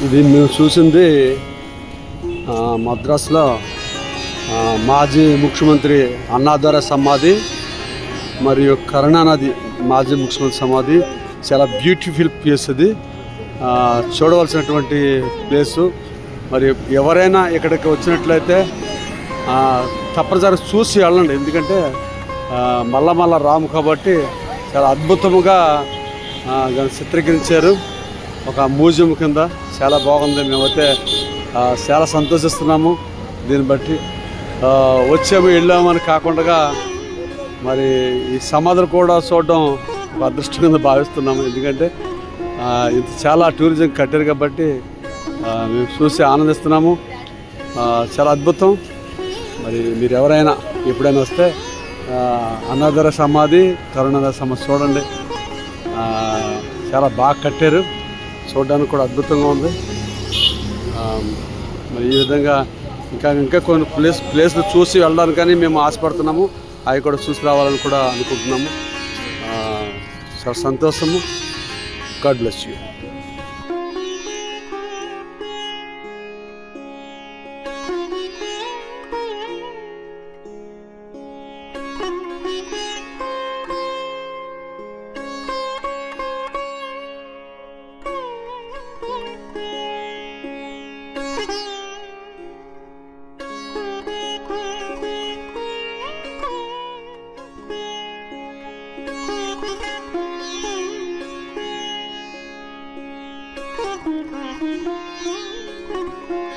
ఇది మేము చూసింది మద్రాసులో మాజీ ముఖ్యమంత్రి అన్నాదురై సమాధి మరియు కరుణానిధి మాజీ ముఖ్యమంత్రి సమాధి. చాలా బ్యూటిఫుల్ ప్లేస్ ఇది, చూడవలసినటువంటి ప్లేసు. మరి ఎవరైనా ఇక్కడికి వచ్చినట్లయితే తప్పనిసరిగా చూసి వెళ్ళండి, ఎందుకంటే మళ్ళా రాము కాబట్టి చాలా అద్భుతముగా చిత్రీకరించారు. ఒక మ్యూజియం కింద చాలా బాగుంది. మేమైతే చాలా సంతోషిస్తున్నాము దీన్ని బట్టి. వచ్చాము వెళ్ళామని కాకుండా మరి ఈ సమాధులు కూడా చూడడం ఒక అదృష్టం కింద భావిస్తున్నాము, ఎందుకంటే ఇది చాలా టూరిజం కట్టారు కాబట్టి మేము చూసి ఆనందిస్తున్నాము. చాలా అద్భుతం. మరి మీరు ఎవరైనా ఎప్పుడైనా వస్తే అన్నాదురై సమాధి, కరుణానిధి సమాధి చూడండి. చాలా బాగా కట్టారు, చూడడానికి కూడా అద్భుతంగా ఉంది. మరి ఈ విధంగా ఇంకా కొన్ని ప్లేస్లు చూసి వెళ్ళడానికి కానీ మేము ఆశపడుతున్నాము. అవి కూడా చూసి రావాలని కూడా అనుకుంటున్నాము. చాలా సంతోషము. God bless you. Thank you.